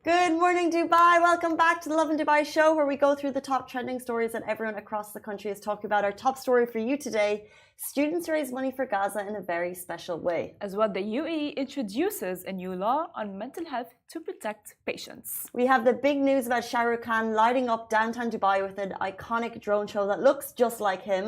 Good morning, Dubai. Welcome back to the Lovin Dubai show, where we go through the top trending stories that everyone across the country is talking about. Our top story for you today: students raise money for Gaza in a very special way. As well, the UAE introduces a new law on mental health to protect patients. We have the big news about Shah Rukh Khan lighting up downtown Dubai with an iconic drone show that looks just like him.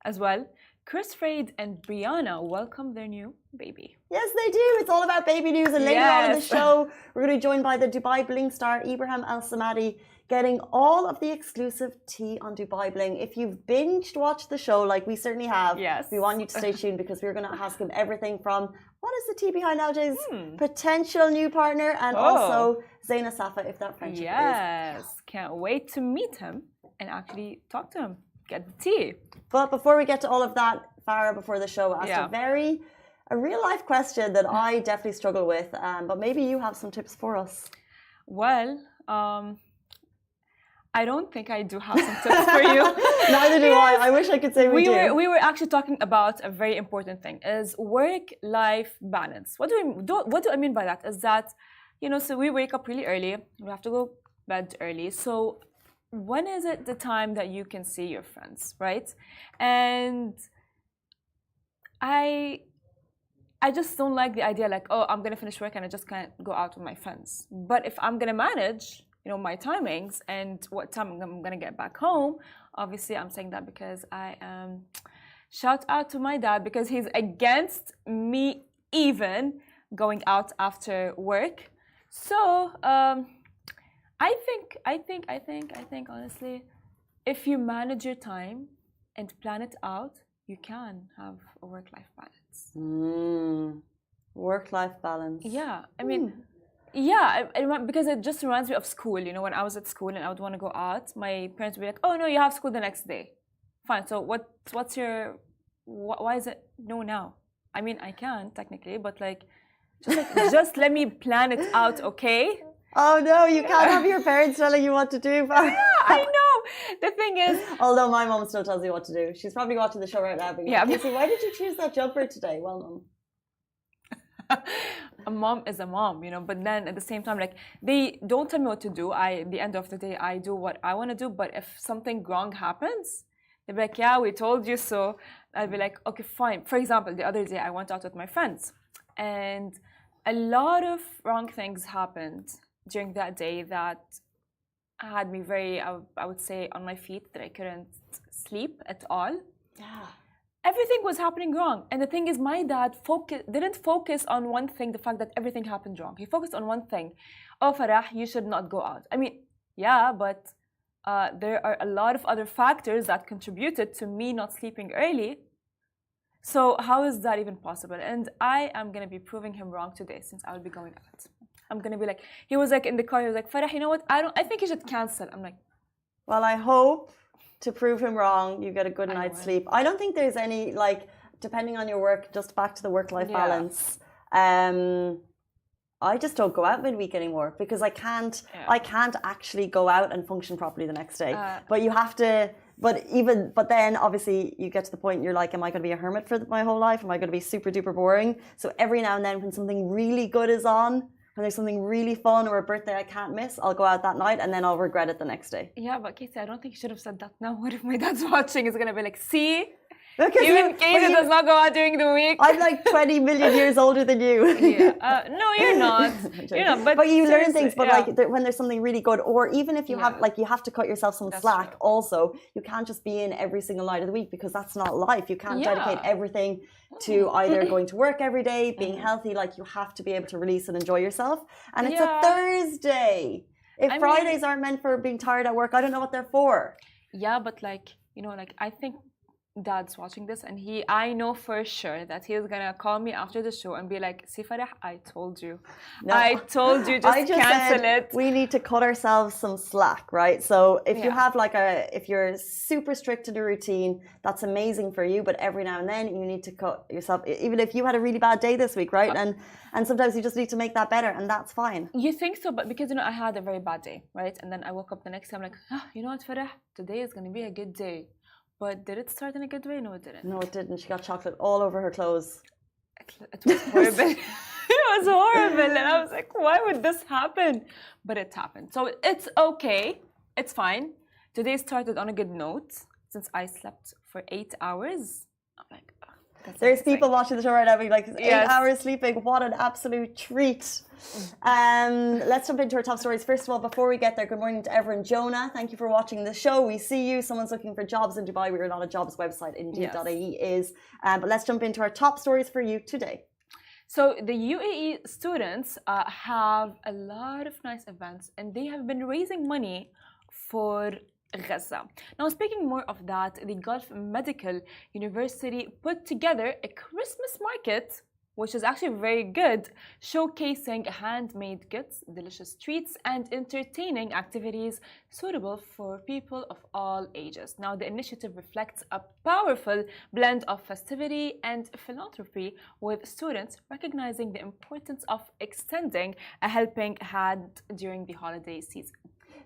As well, Chris Fade and Brianna welcome their new baby. Yes, they do. It's all about baby news. And later on in the show, we're going to be joined by the Dubai Bling star, Ibrahim Al Samadi, getting all of the exclusive tea on Dubai Bling. If you've binged watched the show, like we certainly have, we want you to stay tuned because we're going to ask him everything from what is the tea behind Alja's potential new partner, and also Zaina Safa, if that friendship is. Yes, can't wait to meet him and actually talk to him, get the tea. But before we get to all of that, Farah, before the show, asked a real life question that I definitely struggle with, but maybe you have some tips for us. Well, I don't think I do have some tips for you. Neither do I. I wish I could say we do. We were actually talking about a very important thing, is work-life balance. What do I mean by that? Is that, so we wake up really early. We have to go bed early. So when is it the time that you can see your friends, right? And I just don't like the idea like, oh, I'm going to finish work and I just can't go out with my friends. But if I'm going to manage, my timings and what time I'm going to get back home, obviously I'm saying that because I am, shout out to my dad because he's against me even going out after work. So I think honestly, if you manage your time and plan it out, you can have a work-life balance. Work-life balance. Yeah, I mean, because it just reminds me of school. When I was at school and I would want to go out, my parents would be like, "Oh no, you have school the next day." Fine. So what's your? Why is it no now? I mean, I can technically, but just let me plan it out, okay? Oh no, you can't have your parents telling you what to do. Yeah, I know. The thing is, although my mom still tells you what to do. She's probably watching the show right now. But Casey, why did you choose that jumper today? Well, Mom. A mom is a mom, but then at the same time, they don't tell me what to do. At the end of the day, I do what I want to do. But if something wrong happens, they'll be like, yeah, we told you so. I'll be like, okay, fine. For example, the other day I went out with my friends and a lot of wrong things happened during that day that had me very, I would say, on my feet, that I couldn't sleep at all. Yeah. Everything was happening wrong. And the thing is, my dad didn't focus on one thing, the fact that everything happened wrong. He focused on one thing. Oh, Farah, you should not go out. I mean, yeah, but there are a lot of other factors that contributed to me not sleeping early. So how is that even possible? And I am going to be proving him wrong today, since I will be going out. I'm going to be like, he was like in the car, he was like, Farah, you know what? I think you should cancel. I'm like, well, I hope to prove him wrong, you get a good night's sleep. I don't think there's any, depending on your work, just back to the work-life balance. I just don't go out midweek anymore because I can't actually go out and function properly the next day. But you have to, but then obviously you get to the point you're like, am I going to be a hermit for my whole life? Am I going to be super duper boring? So every now and then when something really good is on, when there's something really fun or a birthday I can't miss, I'll go out that night and then I'll regret it the next day. Yeah, but Casey, I don't think you should have said that now. What if my dad's watching? He's going to be like, see? Because even Casey does not go out during the week. I'm like 20 million years older than you. Yeah. No, you're not. You're not. But you learn things. But when there's something really good, or even if you have you have to cut yourself some slack. True. Also, you can't just be in every single night of the week because that's not life. You can't dedicate everything to either going to work every day, being healthy. You have to be able to release and enjoy yourself. And it's a Thursday. If Fridays aren't meant for being tired at work, I don't know what they're for. Yeah, but I think Dad's watching this, and I know for sure that he is gonna call me after the show and be like, "See, Farah, I told you, I told you, just cancel it." We need to cut ourselves some slack, right? So if you have if you're super strict to the routine, that's amazing for you. But every now and then, you need to cut yourself. Even if you had a really bad day this week, right? And sometimes you just need to make that better, and that's fine. You think so? But because I had a very bad day, right? And then I woke up the next day, I'm like, you know what, Farah, today is gonna be a good day. But did it start in a good way? No, it didn't. No, it didn't. She got chocolate all over her clothes. It was horrible. It was horrible. And I was like, why would this happen? But it happened. So it's okay. It's fine. Today started on a good note. Since I slept for 8 hours, I'm like, oh, that's There's amazing. people watching the show right now being like, 8 hours sleeping, what an absolute treat. Let's jump into our top stories. First of all, before we get there, good morning to everyone. Jonah, thank you for watching the show. We see you. Someone's looking for jobs in Dubai. We're not a jobs website, indeed.ie is. But let's jump into our top stories for you today. So the UAE students have a lot of nice events, and they have been raising money for Gaza. Now, speaking more of that, the Gulf Medical University put together a Christmas market, which is actually very good, showcasing handmade goods, delicious treats, and entertaining activities suitable for people of all ages. Now, the initiative reflects a powerful blend of festivity and philanthropy, with students recognizing the importance of extending a helping hand during the holiday season.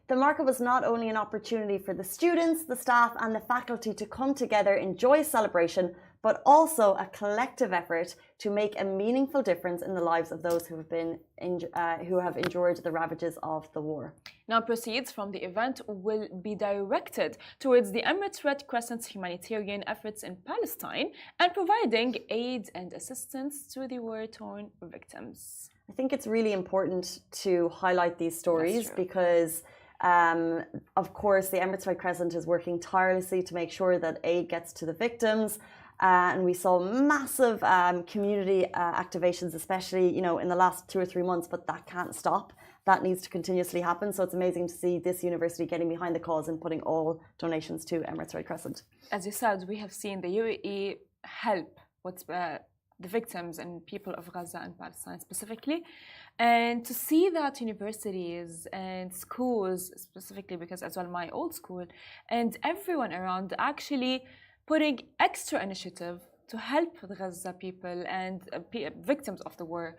The market was not only an opportunity for the students, the staff, and the faculty to come together in joyous celebration, but also a collective effort to make a meaningful difference in the lives of those who have endured the ravages of the war. Now, proceeds from the event will be directed towards the Emirates Red Crescent's humanitarian efforts in Palestine and providing aid and assistance to the war-torn victims. I think it's really important to highlight these stories because of course, the Emirates Red Crescent is working tirelessly to make sure that aid gets to the victims. And we saw massive community activations, especially, in the last 2 or 3 months, but that can't stop. That needs to continuously happen. So it's amazing to see this university getting behind the cause and putting all donations to Emirates Red Crescent. As you said, we have seen the UAE help the victims and people of Gaza and Palestine specifically. And to see that universities and schools, specifically because as well my old school, and everyone around actually putting extra initiative to help the Gaza people and victims of the war,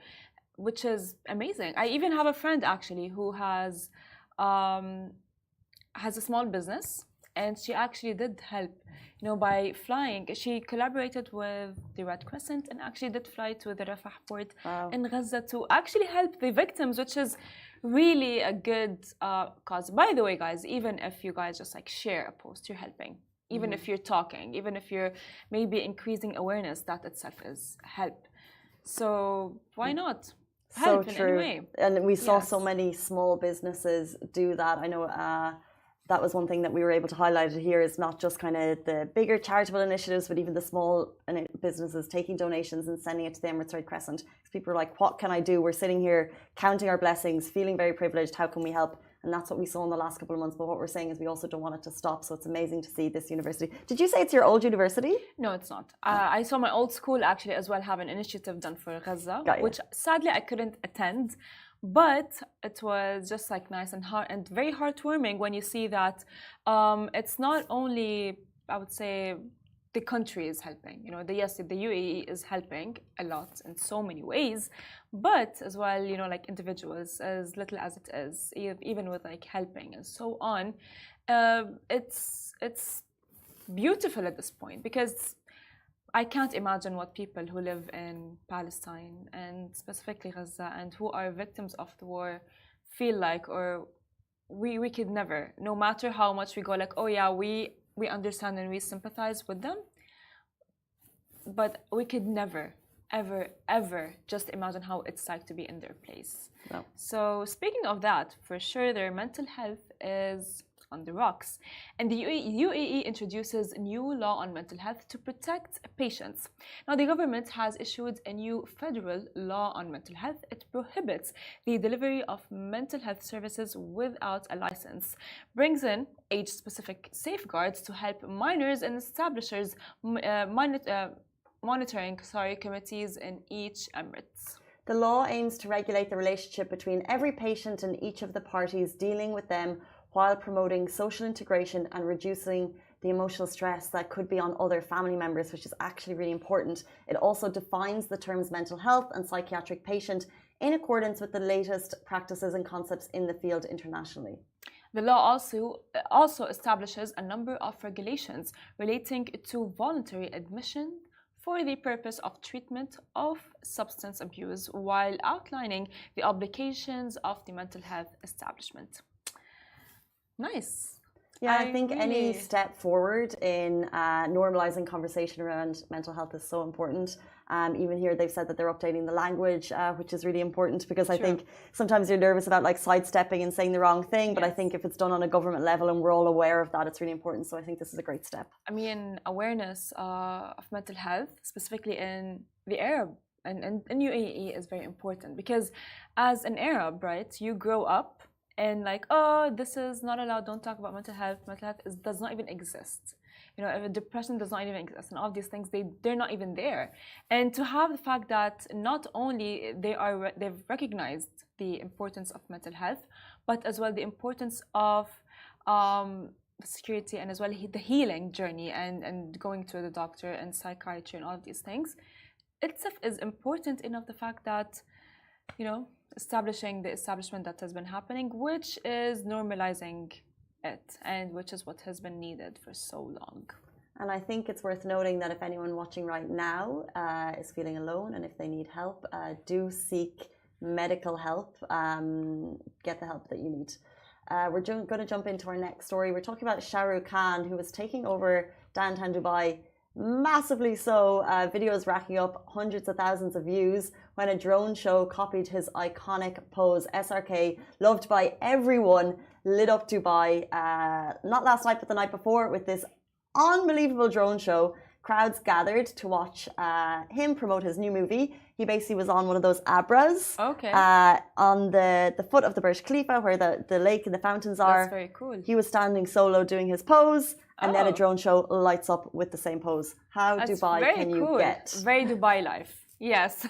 which is amazing. I even have a friend actually who has a small business, and she actually did help, by flying. She collaborated with the Red Crescent and actually did fly to the Rafah port in Gaza to actually help the victims, which is really a good cause. By the way, guys, even if you guys just share a post, you're helping. Even if you're talking, even if you're maybe increasing awareness, that itself is help. So why not help in any way? And we saw so many small businesses do that. I know that was one thing that we were able to highlight here, is not just kind of the bigger charitable initiatives, but even the small businesses taking donations and sending it to the Emirates Red Crescent. Because people are like, what can I do? We're sitting here counting our blessings, feeling very privileged. How can we help? And that's what we saw in the last couple of months. But what we're saying is we also don't want it to stop. So it's amazing to see this university. Did you say it's your old university? No, it's not. I saw my old school actually as well have an initiative done for Gaza, which sadly I couldn't attend. But it was just nice and very heartwarming when you see that it's not only, I would say, the country is helping. The UAE is helping a lot in so many ways, but as well, individuals, as little as it is, even with helping and so on, it's beautiful at this point, because I can't imagine what people who live in Palestine and specifically Gaza and who are victims of the war feel like, or we could never, no matter how much we go oh yeah, we understand and we sympathize with them, but we could never, ever, ever just imagine how it's like to be in their place. No. So speaking of that, for sure their mental health is on the rocks. And the UAE introduces new law on mental health to protect patients. Now, the government has issued a new federal law on mental health. It prohibits the delivery of mental health services without a license, brings in age-specific safeguards to help minors, and establishes monitoring committees in each Emirates. The law aims to regulate the relationship between every patient and each of the parties dealing with them, while promoting social integration and reducing the emotional stress that could be on other family members, which is actually really important. It also defines the terms mental health and psychiatric patient in accordance with the latest practices and concepts in the field internationally. The law also establishes a number of regulations relating to voluntary admission for the purpose of treatment of substance abuse while outlining the obligations of the mental health establishment. Nice. Yeah, I think any really- step forward in normalizing conversation around mental health is so important. Even here, they've said that they're updating the language, which is really important because I think sometimes you're nervous about like sidestepping and saying the wrong thing. But I think if it's done on a government level and we're all aware of that, it's really important. So I think this is a great step. I mean, awareness of mental health, specifically in the Arab and in UAE, is very important because as an Arab, right, you grow up and like, oh, this is not allowed, don't talk about mental health. Mental health does not even exist. You know, depression does not even exist, and all these things, they're not even there. And to have the fact that not only they've recognized the importance of mental health, but as well the importance of security and as well the healing journey and going to the doctor and psychiatry and all of these things, itself is important enough. The fact that, you know, establishing the establishment that has been happening, which is normalizing it, and which is what has been needed for so long. And I think it's worth noting that if anyone watching right now is feeling alone and if they need help, do seek medical help, get the help that you need. We're going to jump into our next story. We're talking about Shah Rukh Khan, who is taking over downtown Dubai, massively so. Videos racking up hundreds of thousands of views when a drone show copied his iconic pose. SRK, loved by everyone, lit up Dubai, not last night but the night before, with this unbelievable drone show. Crowds gathered to watch him promote his new movie. He basically was on one of those abras on the foot of the Burj Khalifa where the lake and the fountains are. That's very cool. He was standing solo doing his pose, and then a drone show lights up with the same pose. How Dubai can you get? Very Dubai life. Yes.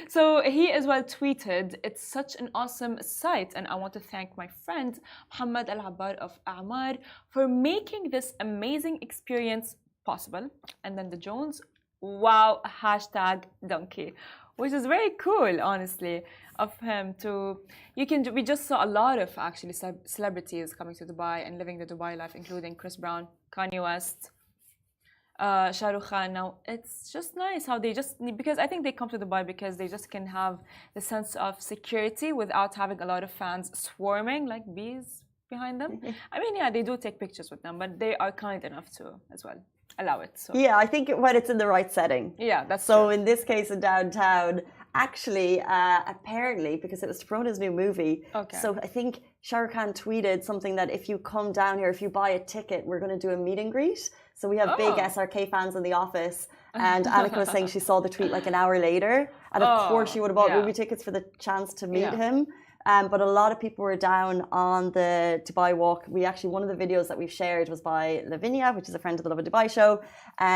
So he as well tweeted, "It's such an awesome sight, and I want to thank my friend Muhammad Al-Abbar of A'mar for making this amazing experience possible." And then the drones, wow, hashtag donkey, which is very cool, honestly, of him to. We just saw a lot of actually celebrities coming to Dubai and living the Dubai life, including Chris Brown, Kanye West, Shah Rukh Khan. Now it's just nice how they just, because I think they come to Dubai because they just can have the sense of security without having a lot of fans swarming like bees behind them. I mean, yeah, they do take pictures with them, but they are kind enough to as well allow it. So. Yeah, I think when it's in the right setting. Yeah, that's so. True. In this case, in downtown, actually, apparently, because it was to promote his new movie. Okay. So I think Shah Rukh Khan tweeted something that if you come down here, if you buy a ticket, we're going to do a meet and greet. So we have big SRK fans in the office, and Annika was saying she saw the tweet like an hour later, and of course she would have bought movie tickets for the chance to meet him. But a lot of people were down on the Dubai walk. One of the videos that we've shared was by Lavinia, which is a friend of the Lovin Dubai show.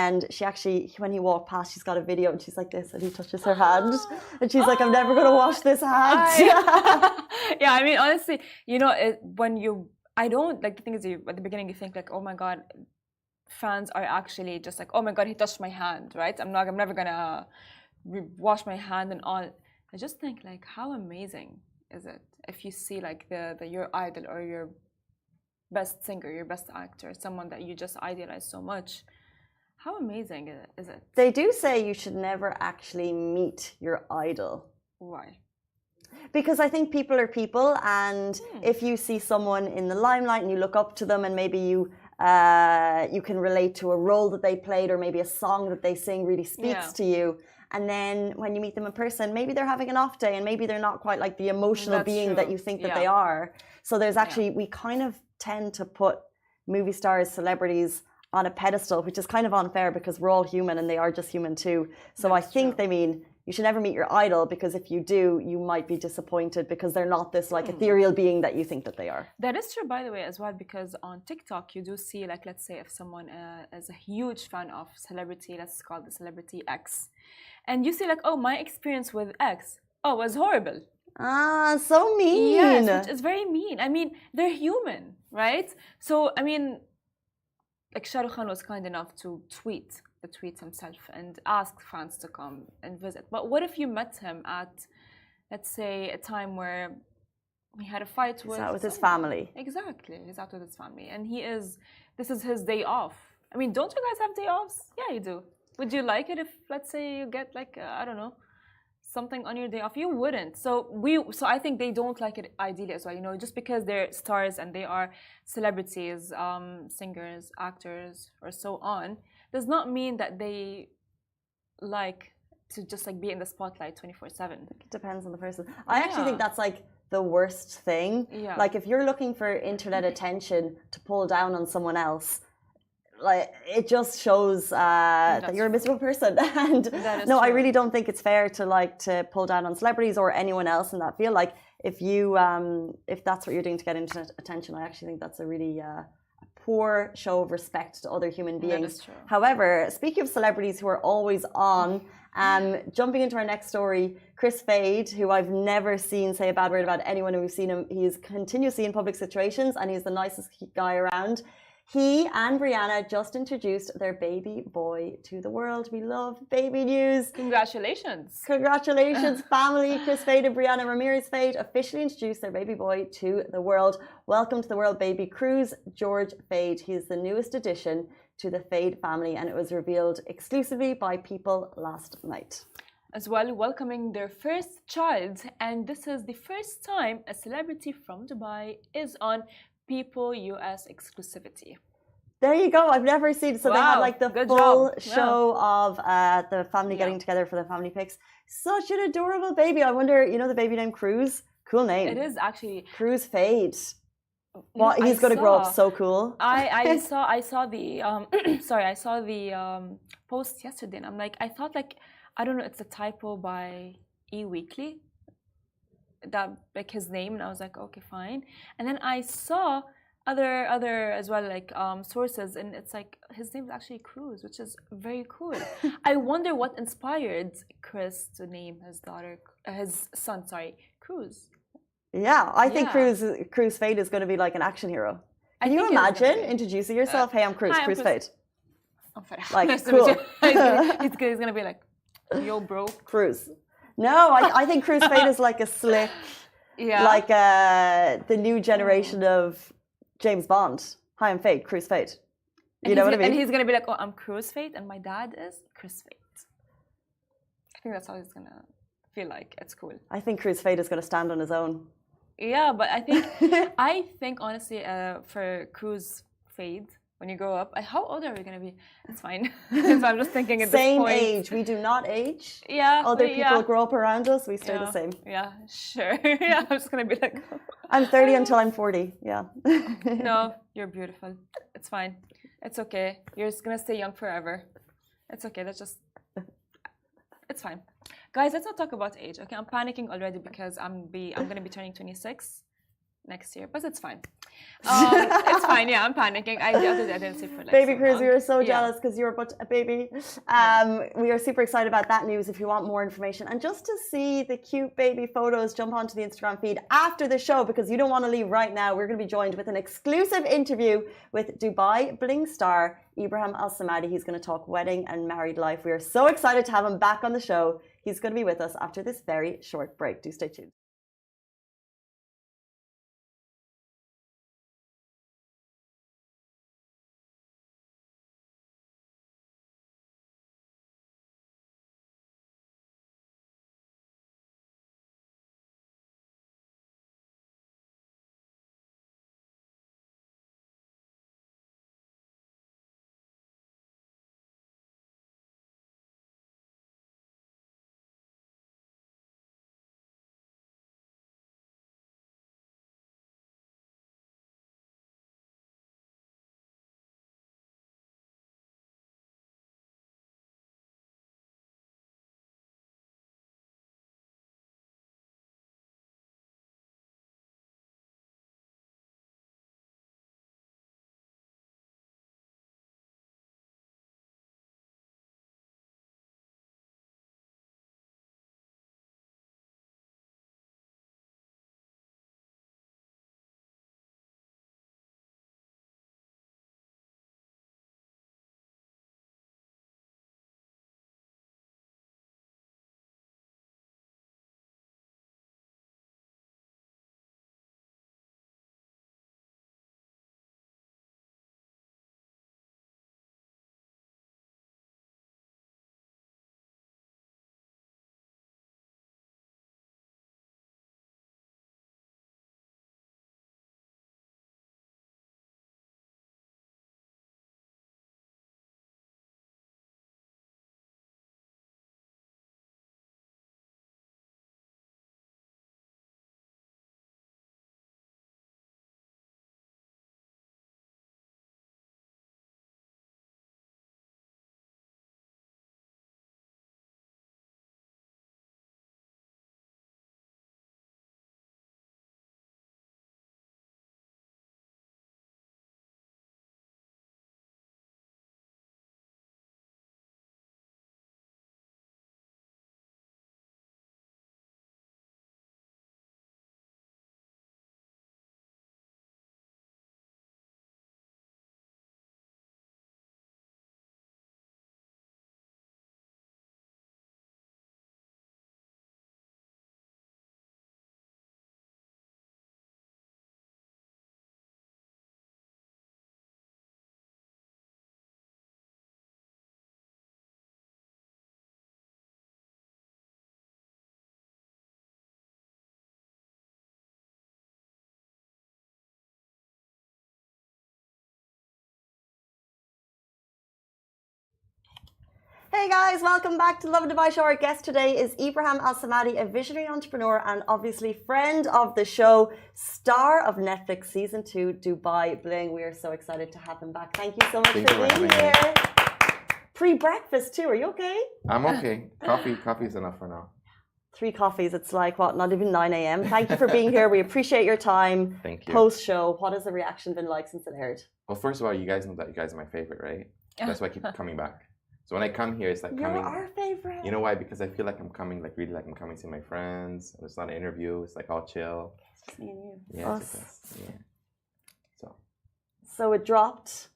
And she actually, when he walked past, she's got a video and she's like this, and he touches her hand. And she's like, I'm never going to wash this hand. Yeah, I mean, honestly, you know, I don't, like, the thing is, at the beginning you think like, oh my God, fans are actually just like, oh my God, he touched my hand, right? I'm never going to wash my hand and all. I just think like, how amazing is it if you see like your idol or your best singer, your best actor, someone that you just idealize so much? How amazing is it? They do say you should never actually meet your idol. Why? Because I think people are people, and if you see someone in the limelight and you look up to them, and maybe you can relate to a role that they played, or maybe a song that they sing really speaks to you. And then when you meet them in person, maybe they're having an off day and maybe they're not quite like the emotional being that you think that they are. So there's actually, we kind of tend to put movie stars, celebrities on a pedestal, which is kind of unfair because we're all human and they are just human too. So I think they mean you should never meet your idol, because if you do, you might be disappointed because they're not this like ethereal being that you think that they are. That is true, by the way, as well, because on TikTok you do see, like, let's say if someone is a huge fan of celebrity, let's call the celebrity X, and you see like, oh, my experience with X, oh, was horrible. Ah, so mean. Yes, which is very mean. I mean, they're human, right? So, I mean, like Shah Rukh Khan was kind enough to tweet himself and ask fans to come and visit. But what if you met him at, let's say, a time where he had a fight with... He's out with his family. Exactly, he's out with his family. And this is his day off. I mean, don't you guys have day offs? Yeah, you do. Would you like it if, let's say, you get like I don't know, something on your day off? You wouldn't. So I think they don't like it ideally as well. You know, just because they're stars and they are celebrities, singers, actors, or so on, does not mean that they like to just like be in the spotlight 24/7. It depends on the person. I actually think Yeah. that's like the worst thing. Yeah. Like if you're looking for internet attention to pull down on someone else, like it just shows that you're a miserable person. And That is no, I true. really don't think it's fair to like to pull down on celebrities or anyone else in that field. Like if you if that's what you're doing to get internet attention, I actually think that's a really poor show of respect to other human beings. That is true. However, speaking of celebrities who are always on, jumping into our next story, Chris Fade, who I've never seen say a bad word about anyone who we've seen him. He's continuously in public situations and he's the nicest guy around. He and Brianna just introduced their baby boy to the world. We love baby news. Congratulations. Congratulations, family. Chris Fade and Brianna Ramirez Fade officially introduced their baby boy to the world. Welcome to the world, baby Cruz George Fade. He is the newest addition to the Fade family, and it was revealed exclusively by People last night. As well, welcoming their first child, and this is the first time a celebrity from Dubai is on People US exclusivity. There you go. I've never seen. So they had like the Good full job. show of the family getting together for the family pics. Such an adorable baby. I wonder, you know, the baby named Cruz. Cool name. It is actually. Cruz Fade. You Well, know, he's going to grow up so cool. I saw the sorry, I saw the post yesterday, and I'm like, I thought like, I don't know, it's a typo by E Weekly, that like his name, and I was like, okay, fine. And then I saw other as well, like sources, and it's like his name is actually Cruz, which is very cool. I wonder what inspired Chris to name his son, sorry, Cruz. Yeah, I think Yeah. Cruz Fade is going to be like an action hero. I Can you think it is gonna imagine be. introducing yourself? Hey, I'm Cruz, Hi, I'm Cruz Cruz. Fade. Oh, fair. Like, Nice to meet cool. you. He's gonna be like, yo, bro. Cruz. No, I think Cruz Fade is like a slick, Yeah. like the new generation of James Bond. Hi, I'm Fade, Cruz Fade. You know what I mean? And he's gonna be like, oh, I'm Cruz Fate, and my dad is Chris Fate. I think that's how he's gonna feel like. It's cool. I think Cruz Fade is going to stand on his own. Yeah, but I think honestly, for Cruz Fade, when you grow up, how old are we gonna be? It's fine. So I'm just thinking at Same this point. age. We do not age. Yeah. Other people yeah. grow up around us. We stay the same. Yeah, sure. Yeah, I'm just gonna be like, I'm 30 until I'm 40. Yeah. no, you're beautiful. It's fine. It's okay. You're just gonna stay young forever. It's okay. It's fine. Guys, let's not talk about age. Okay, I'm panicking already because I'm gonna be turning 26 next year, but it's fine. It's fine. Yeah, I'm panicking. The other day I didn't sleep for like Baby so Cruz, long. we are so Yeah. jealous because you're but a baby. We are super excited about that news. If you want more information and just to see the cute baby photos, jump onto the Instagram feed after the show because you don't want to leave right now. We're going to be joined with an exclusive interview with Dubai bling star Ibrahim Al Samadi. He's going to talk wedding and married life. We are so excited to have him back on the show. He's going to be with us after this very short break. Do stay tuned. Hey guys, welcome back to Lovin Dubai Show. Our guest today is Ibrahim Al Samadi, a visionary entrepreneur and obviously friend of the show, star of Netflix Season 2, Dubai Bling. We are so excited to have him back. Thank you so much for being here. Pre-breakfast too, are you okay? I'm okay. Coffee is enough for now. 3 coffees, it's like, what, not even 9 a.m. Thank you for being here. We appreciate your time. Thank you. Post-show, what has the reaction been like since it aired? Well, first of all, you guys know that you guys are my favorite, right? That's why I keep coming back. So when I come here, it's like coming. You're our favorite. You know why? Because I feel like I'm coming, like really like I'm coming to my friends. It's not an interview. It's like all chill. It's just me and you. Yeah. Us. Yeah. So it dropped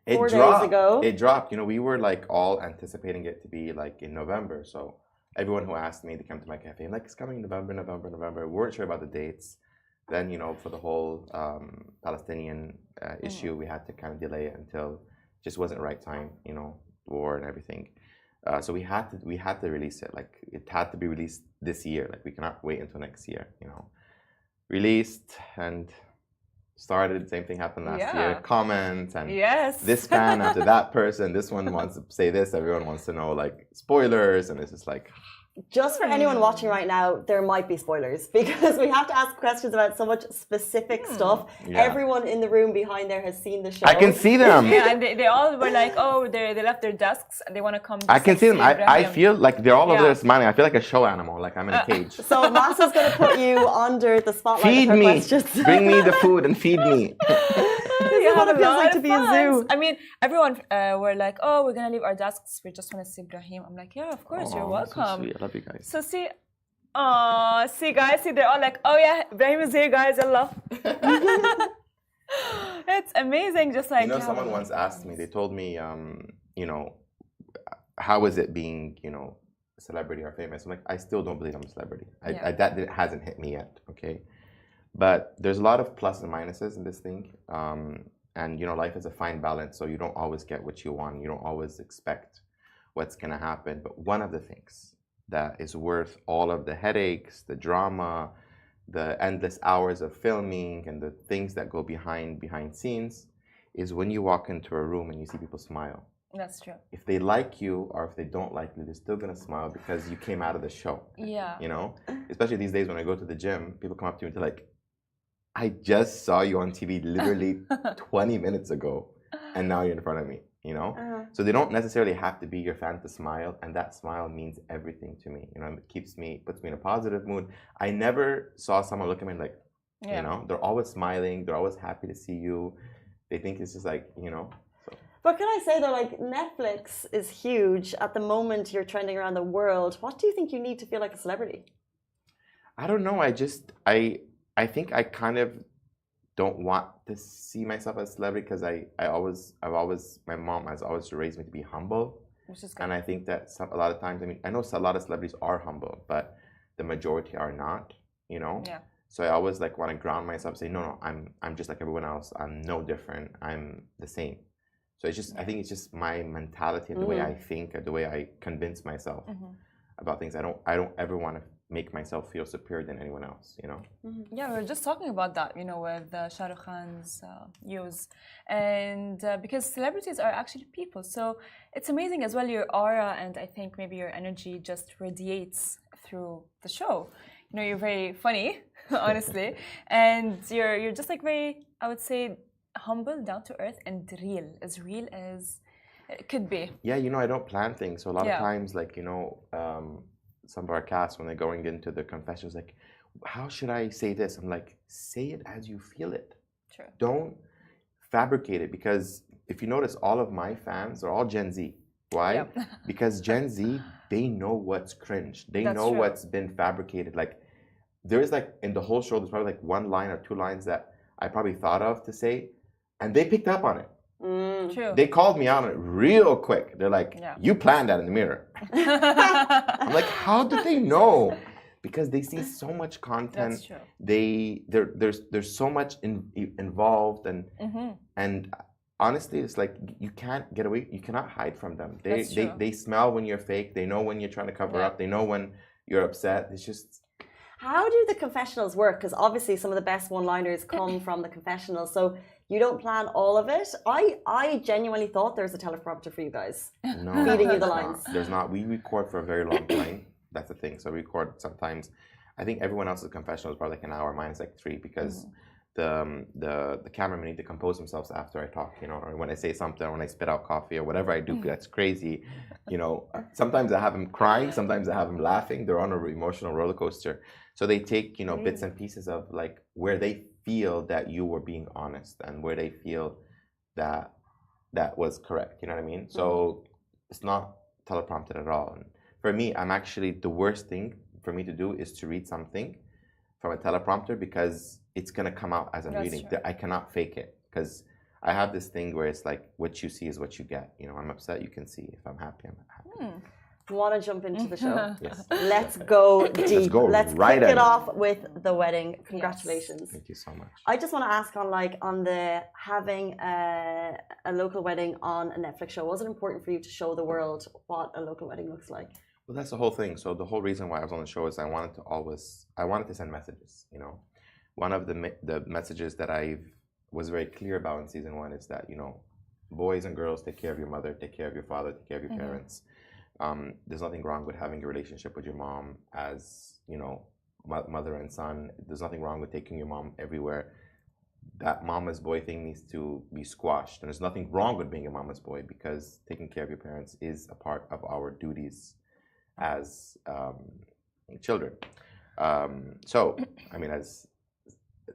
It 4 dropped. days ago. It dropped. You know, we were like all anticipating it to be like in November. So everyone who asked me to come to my cafe, I'm like, it's coming in November. We weren't sure about the dates. Then, you know, for the whole Palestinian issue, we had to kind of delay it until it just wasn't the right time, you know, war and everything. So we had to release it. Like it had to be released this year. Like we cannot wait until next year, you know. Released and started, same thing happened last year. Comments and this fan after that person, this one wants to say this, everyone wants to know like spoilers, and it's just like just for anyone watching right now, there might be spoilers because we have to ask questions about so much specific stuff. Yeah. Everyone in the room behind there has seen the show. I can see them. Yeah, and they all were like, oh, they left their desks and they want to come. I can see them. I feel like they're all over there smiling. I feel like a show animal, like I'm in a cage. So Massa's going to put you under the spotlight Feed with her me. questions. Bring me the food and feed me. This is what it feels like to be a zoo. I mean, everyone were like, oh, we're going to leave our desks. We just want to see Ibrahim. I'm like, yeah, of course, you're welcome. So sweet. I love you guys. So see guys, they're all like, oh yeah, Ibrahim is here, guys, Allah. It's amazing, just like, you know, someone once asked me, they told me, you know, how is it being, you know, a celebrity or famous? I'm like, I still don't believe I'm a celebrity. That hasn't hit me yet, okay? But there's a lot of plus and minuses in this thing. And, you know, life is a fine balance, so you don't always get what you want. You don't always expect what's going to happen. But one of the things that is worth all of the headaches, the drama, the endless hours of filming, and the things that go behind scenes is when you walk into a room and you see people smile. That's true. If they like you or if they don't like you, they're still going to smile because you came out of the show. Yeah. You know? Especially these days when I go to the gym, people come up to me and they're like, I just saw you on TV literally 20 minutes ago and now you're in front of me, you know? So they don't necessarily have to be your fan to smile, and that smile means everything to me. You know, it puts me in a positive mood. I never saw someone look at me like, you know, they're always smiling, they're always happy to see you. They think it's just like, you know. So. But can I say though, like Netflix is huge. At the moment you're trending around the world. What do you think you need to feel like a celebrity? I don't know. I think I kind of don't want to see myself as a celebrity because my mom has always raised me to be humble. Which is good. And I think that a lot of times, I mean, I know a lot of celebrities are humble, but the majority are not, you know? Yeah. So I always like want to ground myself, say, no, I'm just like everyone else. I'm no different. I'm the same. So it's just, I think it's just my mentality and the way I think and the way I convince myself about things. I don't ever want to make myself feel superior than anyone else, you know? Yeah, we were just talking about that, you know, with Shah Rukh Khan's news. And because celebrities are actually people. So it's amazing as well, your aura, and I think maybe your energy just radiates through the show. You know, you're very funny, honestly. And you're just like very, I would say, humble, down to earth, and real as it could be. Yeah, you know, I don't plan things. So a lot of times, like, you know, some of our cast, when they're going into the confessions, like, how should I say this? I'm like, say it as you feel it. True. Don't fabricate it, because if you notice, all of my fans are all Gen Z. Why? Yep. Because Gen Z, they know what's cringe. They know what's been fabricated. Like, there's like, in the whole show, there's probably like 1 line or 2 lines that I probably thought of to say, and they picked up on it. True. They called me out on it real quick. They're like, you planned that in the mirror. I'm like, how did they know? Because they see so much content. That's true. There's so much involved, and honestly, it's like you can't get away. You cannot hide from them. They smell when you're fake. They know when you're trying to cover up. They know when you're upset. It's just. How do the confessionals work? Because obviously some of the best one-liners come from the confessionals. So You don't plan all of it. I genuinely thought there's a teleprompter for you guys. No, Feeding you the there's lines. not. There's not. We record for a very long time. That's the thing. So we record sometimes. I think everyone else's confessional is probably like an hour. Mine is like 3 because the cameramen need to compose themselves after I talk. You know, or when I say something, or when I spit out coffee, or whatever I do that's crazy. You know, sometimes I have them crying. Sometimes I have them laughing. They're on an emotional roller coaster. So they take bits and pieces of like where they feel that you were being honest and where they feel that was correct. You know what I mean? So it's not teleprompted at all. And for me, I'm actually the worst thing for me to do is to read something from a teleprompter because it's gonna come out as I'm reading. True. I cannot fake it because I have this thing where it's like what you see is what you get. You know, I'm upset, you can see. If I'm happy, I'm happy. Want to jump into the show? Yes. Let's go deep. Let's right kick in. it off with the wedding. Congratulations. Thank you so much. I just want to ask on the having a local wedding on a Netflix show. Was it important for you to show the world what a local wedding looks like? Well, that's the whole thing. So the whole reason why I was on the show is I wanted to send messages. You know, one of the messages that I was very clear about in season 1 is that boys and girls, take care of your mother, take care of your father, take care of your parents. There's nothing wrong with having a relationship with your mom as mother and son. There's nothing wrong with taking your mom everywhere. That mama's boy thing needs to be squashed, and there's nothing wrong with being a mama's boy because taking care of your parents is a part of our duties as children. So I mean, as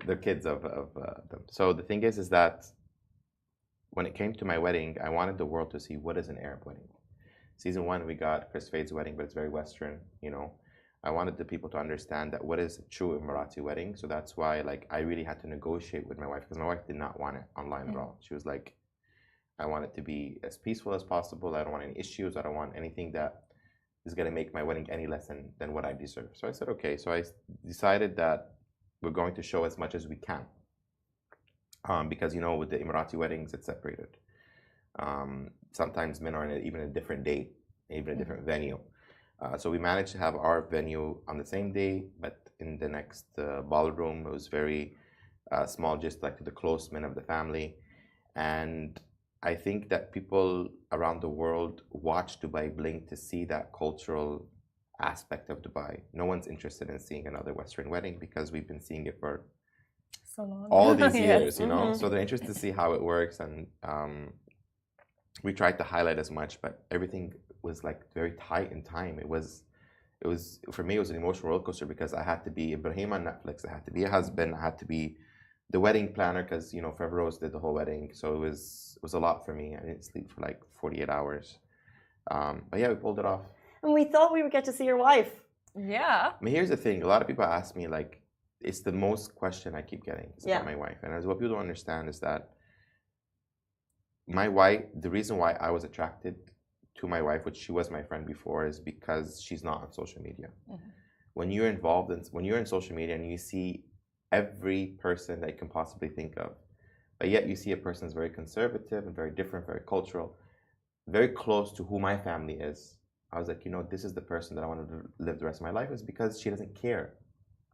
the kids of them. So the thing is that when it came to my wedding, I wanted the world to see what is an Arab wedding. Season 1, we got Chris Fade's wedding, but it's very Western, I wanted the people to understand that what is a true Emirati wedding. So that's why, like, I really had to negotiate with my wife because my wife did not want it online at all. She was like, I want it to be as peaceful as possible. I don't want any issues. I don't want anything that is going to make my wedding any less than what I deserve. So I said, okay. So I decided that we're going to show as much as we can. Because, with the Emirati weddings, it's separated. Sometimes men are in even a different date, even a different venue. So we managed to have our venue on the same day, but in the next ballroom. It was very small, just like to the close men of the family. And I think that people around the world watch Dubai Bling to see that cultural aspect of Dubai. No one's interested in seeing another Western wedding because we've been seeing it for so long. All these years, Yes. So they're interested to see how it works. And we tried to highlight as much, but everything was like very tight in time. It was for me, it was an emotional roller coaster because I had to be Ibrahim on Netflix. I had to be a husband. I had to be the wedding planner because Fevrose did the whole wedding. So it was a lot for me. I didn't sleep for like 48 hours. But yeah, we pulled it off. And we thought we would get to see your wife. Yeah. I mean, here's the thing. A lot of people ask me, like, it's the most question I keep getting is about my wife. And as what people don't understand is that my wife, the reason why I was attracted to my wife, which she was my friend before, is because she's not on social media. When you're in social media and you see every person that you can possibly think of, but yet you see a person who's very conservative and very different, very cultural, very close to who my family is. I was like, this is the person that I want to live the rest of my life is because she doesn't care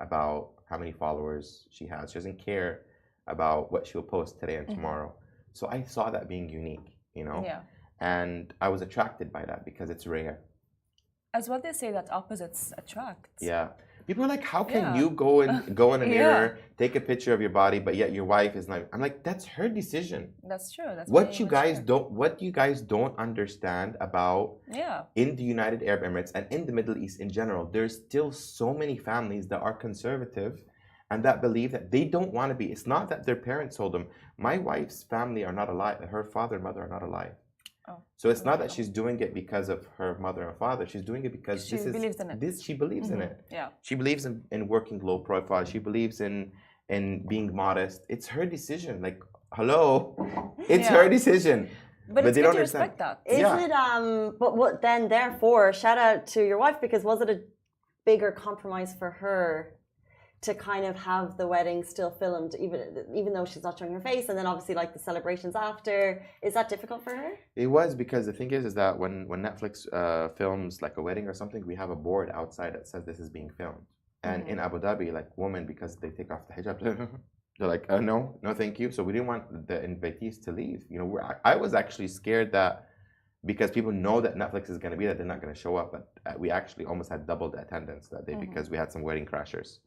about how many followers she has. She doesn't care about what she'll post today and tomorrow. So I saw that being unique, Yeah. And I was attracted by that because it's rare. As what they say that opposites attract. Yeah. People are like, how can you go in a mirror, take a picture of your body, but yet your wife is not? I'm like, that's her decision. That's true. That's What you guys don't understand about in the United Arab Emirates and in the Middle East in general, there's still so many families that are conservative and that believe that they don't want to be. It's not that their parents told them. My wife's family are not alive. Her father and mother are not alive. Oh, so it's not that she's doing it because of her mother and father. She's doing it because she believes in it. She believes in it. Yeah. She believes in working low profile. She believes in being modest. It's her decision. Like, hello, it's her decision. But it's they good don't to understand. respect that. Is it but what then therefore shout out to your wife because was it a bigger compromise for her to kind of have the wedding still filmed even though she's not showing her face and then obviously like the celebrations after? Is that difficult for her? It was because the thing is that when Netflix films like a wedding or something, we have a board outside that says this is being filmed. And in Abu Dhabi, like women, because they take off the hijab, They're like, no, thank you. So we didn't want the invitees to leave. You know, I was actually scared that because people know that Netflix is going to be there, they're not going to show up. But we actually almost had double the attendance that day because we had some wedding crashers.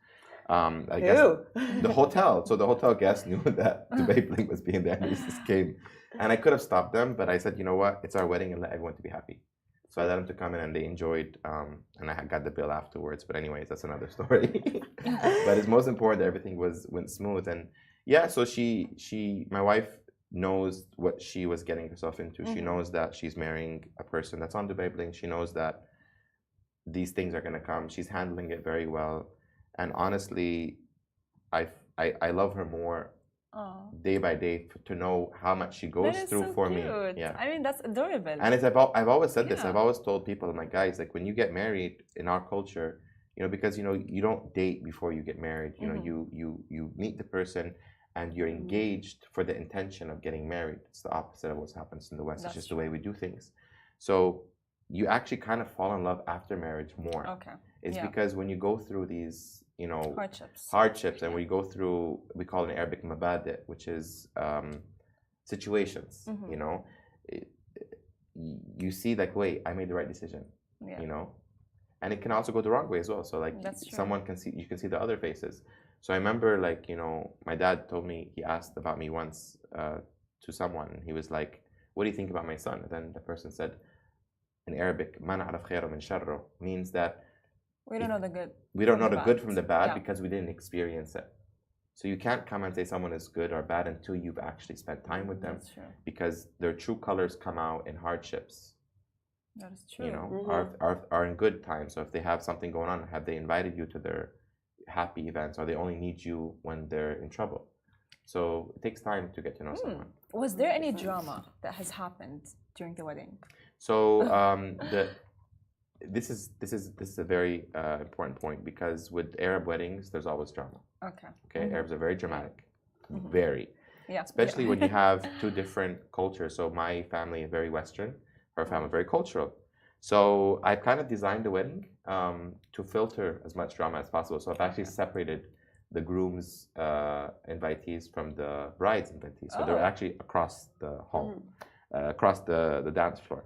I guess the hotel. So the hotel guests knew that Dubai Bling was being there, and they just came. And I could have stopped them, but I said, you know what? It's our wedding, and let everyone to be happy. So I let them to come in, and they enjoyed. And I got the bill afterwards. But anyways, that's another story. But it's most important that everything went smooth. And yeah, so my wife knows what she was getting herself into. She knows that she's marrying a person that's on Dubai Bling. She knows that these things are going to come. She's handling it very well. And honestly, I love her more day by day to know how much she goes through so for cute. me. Yeah, I mean, that's adorable. and I've always said this. I've always told people, I'm like, guys, like when you get married in our culture, you know, because you know you don't date before you get married. You know, you meet the person and you're engaged for the intention of getting married. It's the opposite of what happens in the West. It's just the way we do things. So you actually kind of fall in love after marriage more. Okay. It's because when you go through these, you know, hardships, and we go through, we call it in Arabic mabadi, which is situations. You know, you see like, wait, I made the right decision. You know, and it can also go the wrong way as well. So like someone can see, you can see the other faces. So I remember, like, you know, my dad told me, he asked about me once to someone. He was like, what do you think about my son? And then the person said, in Arabic, "Ma na'raf khayra min sharro," means that we don't know the good. We don't know the good from the bad because we didn't experience it. So you can't come and say someone is good or bad until you've actually spent time with them, because their true colors come out in hardships. That is true. You know, are in good times. So if they have something going on, have they invited you to their happy events, or they only need you when they're in trouble? So it takes time to get to know someone. Was there any drama that has happened during the wedding? So this is a very important point, because with Arab weddings, there's always drama. Okay. Arabs are very dramatic, very. Yeah. Especially when you have two different cultures. So my family is very Western, her family very cultural. So I've kind of designed the wedding to filter as much drama as possible. So I've actually separated the groom's invitees from the bride's invitees. So they're actually across the hall, across the dance floor.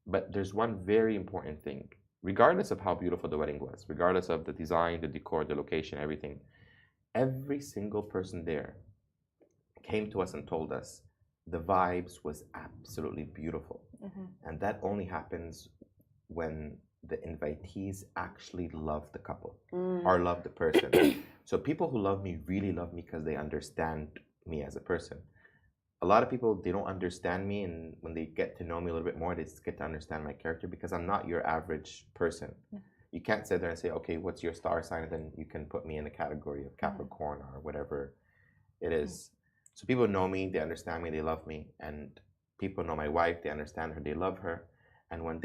But there's one very important thing. Regardless of how beautiful the wedding was, regardless of the design, the decor, the location, everything, every single person there came to us and told us the vibes was absolutely beautiful. And that only happens when the invitees actually love the couple or love the person. So people who love me really love me because they understand me as a person. A lot of people, they don't understand me, and when they get to know me a little bit more, they just get to understand my character, because I'm not your average person. You can't sit there and say, okay, what's your star sign? And then you can put me in the category of Capricorn or whatever it is. So people know me, they understand me, they love me. And people know my wife, they understand her, they love her. And when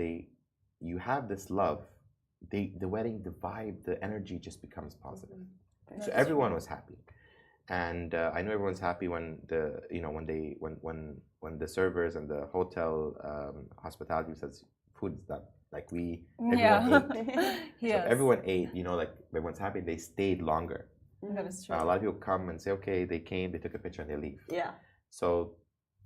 you have this love, the wedding, the vibe, the energy just becomes positive. So everyone was happy. And I know everyone's happy when when the servers and the hotel hospitality says food is done. Like everyone ate. So everyone ate. You know, like everyone's happy. They stayed longer. That is true. A lot of people come and say, okay, they came, they took a picture, and they leave. Yeah. So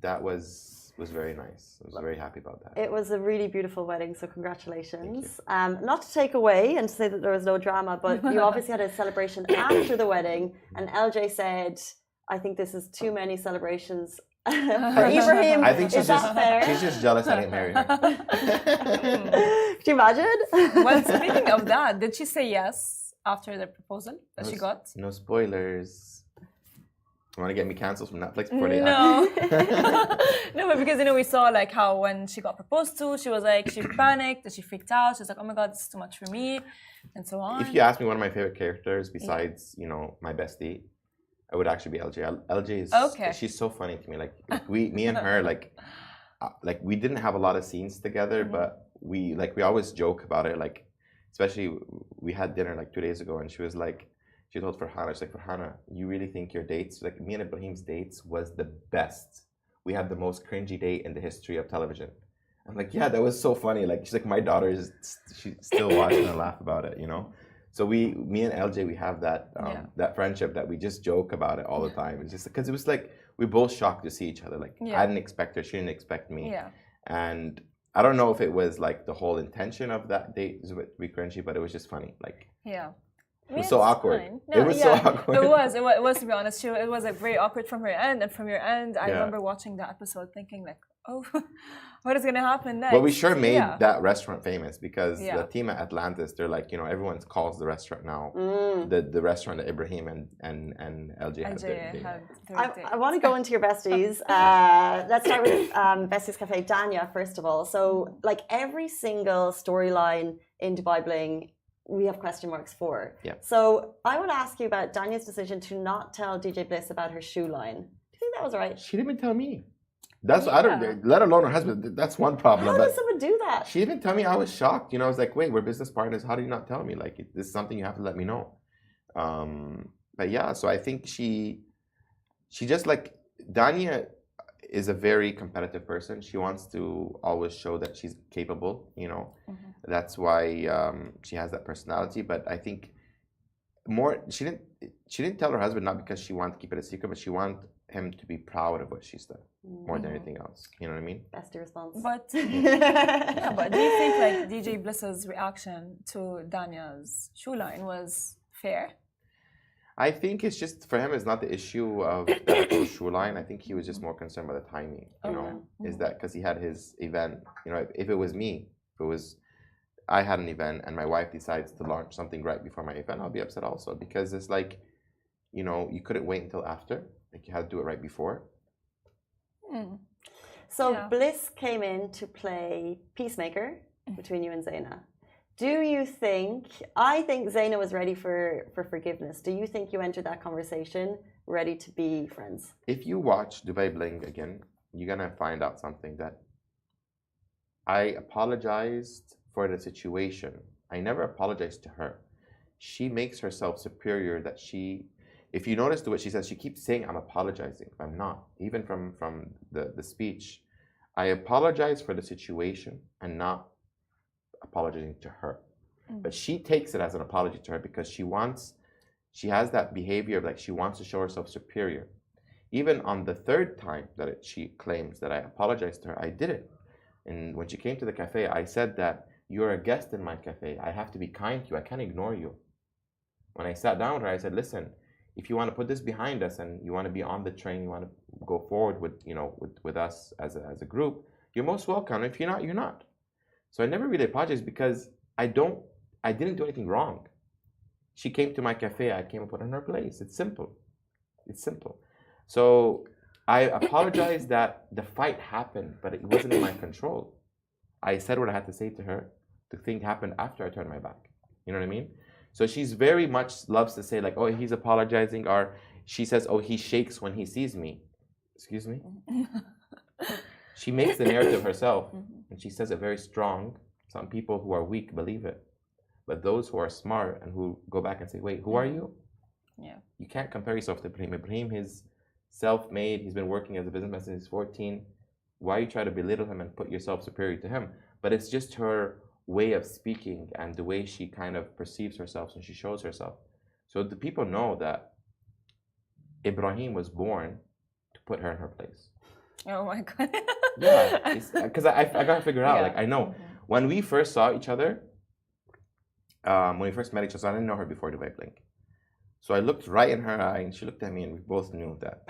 that was very nice. I was very happy about that. It was a really beautiful wedding, so congratulations. Not to take away and to say that there was no drama, but you obviously had a celebration after the wedding, and LJ said, I think this is too many celebrations for Ibrahim. I think she's just jealous I didn't marry her. Could you imagine? Well, speaking of that, did she say yes after the proposal that she got? No spoilers. You want to get me cancelled from Netflix before they No, but because we saw like how when she got proposed to, she was like, she panicked and she freaked out. She was like, oh my god, this is too much for me, and so on. If you ask me one of my favorite characters besides my bestie, I would actually be LJ. LJ is she's so funny to me. Like me and her like we didn't have a lot of scenes together, but we always joke about it. Like especially we had dinner like 2 days ago, and she was like. She told Farhana, she's like, Farhana, you really think your dates, like me and Ibrahim's dates was the best. We had the most cringy date in the history of television. I'm like, yeah, that was so funny. Like, she's like, my daughter she's still watching and laugh about it, you know? So me and LJ, we have that that friendship that we just joke about it all the time. It's just because it was like we both shocked to see each other. Like I didn't expect her, she didn't expect me. Yeah. And I don't know if it was like the whole intention of that date to be cringy, but it was just funny. Like it was so awkward. No, it was so awkward. It was to be honest. It was like very awkward from her end, and from your end, I remember watching that episode thinking like, oh, what is gonna happen next? Well, we sure made that restaurant famous because the team at Atlantis, they're like, you know, everyone calls the restaurant now the restaurant that Ibrahim and LJ had. I want to go into your besties. Let's start with Besties Cafe, Danya, first of all. So, like every single storyline in Dubai Bling, we have question marks for. Yeah. So, I want to ask you about Danya's decision to not tell DJ Bliss about her shoe line. Do you think that was right? She didn't even tell me. That's I don't. Let alone her husband. That's one problem. How does someone do that? She didn't tell me. I was shocked. You know, I was like, "Wait, we're business partners. How do you not tell me? Like, this is something you have to let me know." But yeah, so I think she just like Dania is a very competitive person. She wants to always show that she's capable. You know, that's why she has that personality. But I think she didn't tell her husband not because she wanted to keep it a secret, but she wanted him to be proud of what she's done more than anything else. You know what I mean? Best response. But but do you think like DJ Bliss's reaction to Danya's shoe line was fair? I think it's just for him. It's not the issue of the actual shoe line. I think he was just more concerned by the timing. You know, is that because he had his event? You know, if it was me, if it was I had an event and my wife decides to launch something right before my event, I'll be upset also because it's like, you know, you couldn't wait until after. Like you had to do it right before. So Bliss came in to play peacemaker between you and Zaina. Do you think? I think Zaina was ready for forgiveness. Do you think you entered that conversation ready to be friends? If you watch Dubai Bling again, you're gonna find out something that I apologized for the situation. I never apologized to her. She makes herself superior. That she. If you notice what she says, she keeps saying, I'm apologizing. I'm not. Even from the speech, I apologize for the situation and not apologizing to her. But she takes it as an apology to her because she has that behavior of like she wants to show herself superior. Even on the third time that she claims that I apologized to her, I did it. And when she came to the cafe, I said that you're a guest in my cafe. I have to be kind to you. I can't ignore you. When I sat down with her, I said, listen, if you want to put this behind us and you want to be on the train, you want to go forward with, you know, with us as a group, you're most welcome. If you're not, you're not. So I never really apologized because I didn't do anything wrong. She came to my cafe, I came and put her in her place. It's simple. It's simple. So I apologize that the fight happened, but it wasn't in my control. I said what I had to say to her. The thing happened after I turned my back. You know what I mean? So she's very much loves to say like, oh, he's apologizing, or she says, oh, he shakes when he sees me. Excuse me? She makes the narrative herself, and she says it very strong. Some people who are weak believe it. But those who are smart and who go back and say, wait, who are you? Yeah. You can't compare yourself to Ibrahim. Ibrahim is self-made. He's been working as a businessman since he's 14. Why you try to belittle him and put yourself superior to him? But it's just her way of speaking and the way she kind of perceives herself and she shows herself. So the people know that Ibrahim was born to put her in her place. Oh my God. Yeah, because I got to figure out, like I know when we first saw each other, when we first met each other, I didn't know her before Dubai Blink. So I looked right in her eye and she looked at me and we both knew that